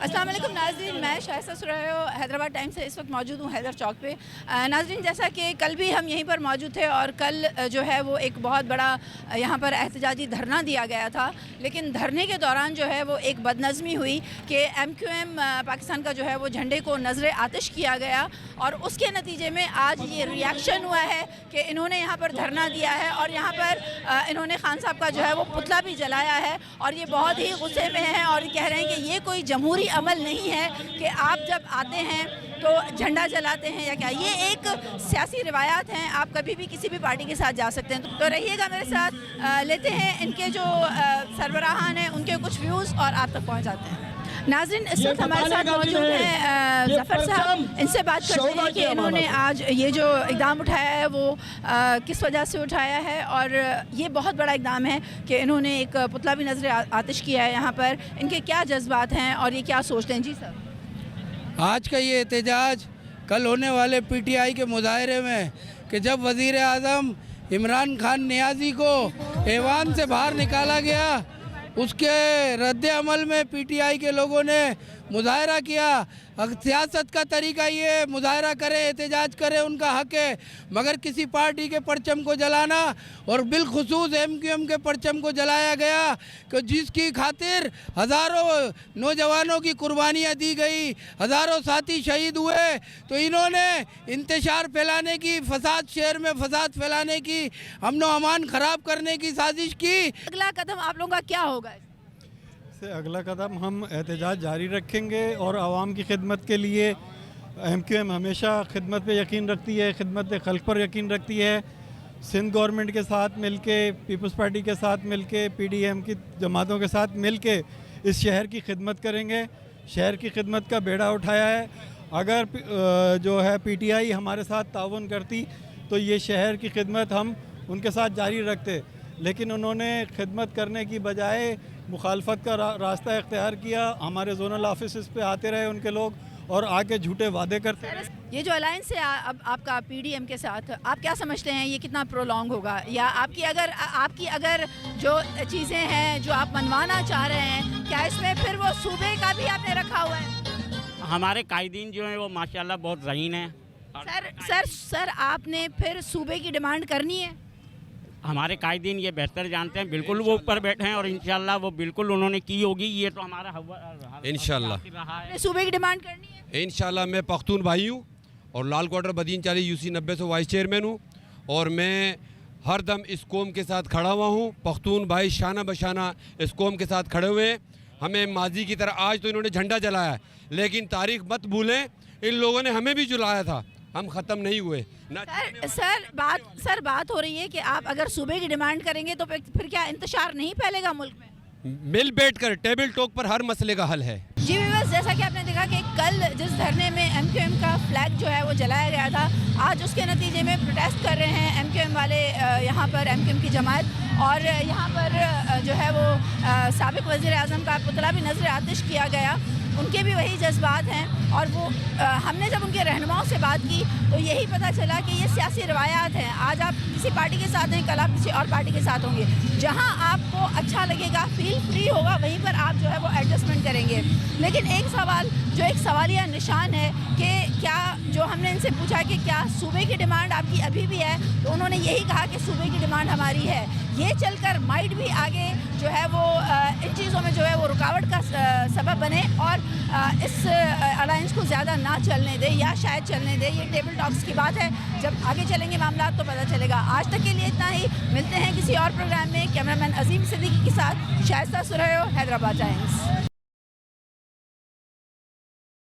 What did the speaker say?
अस्सलाम वालेकुम नाज़रीन, मैं शाइस्ता सुरैयो हैदराबाद टाइम्स से इस वक्त मौजूद हूँ हैदर चौक पे। नाज़रीन, जैसा कि कल भी हम यहीं पर मौजूद थे और कल जो है वो एक बहुत बड़ा यहाँ पर एहतजाजी धरना दिया गया था, लेकिन धरने के दौरान जो है वो एक बदनज़मी हुई कि MQM पाकिस्तान का जो है वो झंडे को नज़र आतिश किया गया और उसके नतीजे में आज ये रिएक्शन हुआ है कि इन्होंने यहाँ पर धरना दिया है और यहाँ पर इन्होंने खान साहब का जो है वो पुतला भी जलाया है और ये बहुत ही गुस्से में हैं और कह रहे हैं कि ये कोई जमहूरी अमल नहीं है कि आप जब आते हैं तो झंडा जलाते हैं या क्या। ये एक सियासी रिवायात हैं, आप कभी भी किसी भी पार्टी के साथ जा सकते हैं। तो रहिएगा मेरे साथ, लेते हैं इनके जो सरबराहान हैं उनके कुछ व्यूज़ और आप तक पहुँचाते हैं। नाज़रीन, इस वक्त हमारे साथ मौजूद हैं ज़फ़र साहब, इनसे बात करते हैं कि इन्होंने आज ये जो इक़दाम उठाया है वो किस वजह से उठाया है और ये बहुत बड़ा इक़दाम है कि इन्होंने एक पुतला भी नज़र आतिश किया है यहाँ पर। इनके क्या जज्बात हैं और ये क्या सोचते हैं? जी सर। आज का ये एहतजाज कल होने वाले PTI के मुजाहरे में कि जब वज़ीर आज़म इमरान खान नियाज़ी को ऐवान से बाहर निकाला गया, उसके रद्द अमल में PTI के लोगों ने मुजाहरा किया। सियासत का तरीका ये मुजाहरा करे, एहतजाज करे, उनका हक है, मगर किसी पार्टी के परचम को जलाना और बिलखुसूस MQM के परचम को जलाया गया कि जिसकी खातिर हज़ारों नौजवानों की कुर्बानियाँ दी गई, हज़ारों साथी शहीद हुए, तो इन्होंने इंतशार फैलाने की, फसाद शहर में फसाद फैलाने की, अमन व अमान ख़राब करने की साजिश की। अगला कदम आप लोगों का क्या होगा? अगला कदम हम एहतजाज जारी रखेंगे और आवाम की खिदमत के लिए MQM हमेशा खिदमत पे यकीन रखती है, खिदमत खल्क पर यकीन रखती है। सिंध गवर्नमेंट के साथ मिलके, पीपल्स पार्टी के साथ मिलके, PDM की जमातों के साथ मिलके इस शहर की खिदमत करेंगे। शहर की खिदमत का बेड़ा उठाया है। अगर जो है PTI हमारे साथ ताउन करती तो ये शहर की खिदमत हम उनके साथ जारी रखते, लेकिन उन्होंने खिदमत करने की बजाय मुखालफत का रास्ता इख्तियार किया। हमारे जोनल ऑफिस पे आते रहे उनके लोग और आके झूठे वादे करते रहे। ये जो अलायंस है अब आपका PDM के साथ, आप क्या समझते हैं ये कितना प्रोलॉन्ग होगा, या आपकी अगर जो चीज़ें हैं जो आप मनवाना चाह रहे हैं, क्या इसमें फिर वो सूबे का भी आपने रखा हुआ है? हमारे कायदीन जो है वो माशाल्लाह बहुत ज़हीन है। सर आपने फिर सूबे की डिमांड करनी है? हमारे कायदीन ये बेहतर जानते हैं, बिल्कुल वो ऊपर बैठे हैं और इंशाल्लाह वो बिल्कुल उन्होंने की होगी। ये तो हमारा इंशाल्लाह सूबे की डिमांड करनी है। इंशाल्लाह मैं पख्तून भाई हूँ और लाल क्वार्टर बदीन चाली UC 90 से वाइस चेयरमैन हूँ और मैं हर दम इस कौम के साथ खड़ा हुआ हूँ। पख्तून भाई शाना बशाना इस कौम के साथ खड़े हुए हैं। हमें माजी की तरह आज तो इन्होंने झंडा जलाया है, लेकिन तारीख मत भूलें, इन लोगों ने हमें भी जलाया था, हम ख़त्म नहीं हुए ना। सर बात हो रही है कि आप अगर सूबे की डिमांड करेंगे तो फिर क्या इंतशार नहीं फैलेगा मुल्क में? मिल बैठकर टेबल टॉक पर हर मसले का हल है। जी व्यूअर्स, जैसा कि आपने देखा कि कल जिस धरने में MQM का फ्लैग जो है वो जलाया गया था, आज उसके नतीजे में प्रोटेस्ट कर रहे हैं MQM वाले, यहाँ पर MQM की जमात, और यहाँ पर जो है वो साबिक वज़ीर आज़म का पुतला भी नज़र आतिश किया गया। उनके भी वही जज्बात हैं और वो हमने जब उनके रहनुमाओं से बात की तो यही पता चला कि ये सियासी रवायात हैं। आज आप किसी पार्टी के साथ हैं, कल आप किसी और पार्टी के साथ होंगे। जहां आपको अच्छा लगेगा, फील फ्री होगा, वहीं पर आप जो है वो एडजस्टमेंट करेंगे। लेकिन एक सवाल जो एक सवालिया निशान है कि क्या, जो हमने इनसे पूछा कि क्या सूबे की डिमांड आपकी अभी भी है, तो उन्होंने यही कहा कि सूबे की डिमांड हमारी है। ये चलकर माइट भी आगे जो है वो इन चीज़ों में जो है वो रुकावट का सबब बने और इस अलायंस को ज़्यादा ना चलने दे या शायद चलने दे। ये टेबल टॉक्स की बात है, जब आगे चलेंगे मामला तो पता चलेगा। आज तक के लिए इतना ही, मिलते हैं किसी और प्रोग्राम में। कैमरामैन अजीम सिद्दीकी के साथ शाइस्ता सुरैयो, हैदराबाद टाइम्स।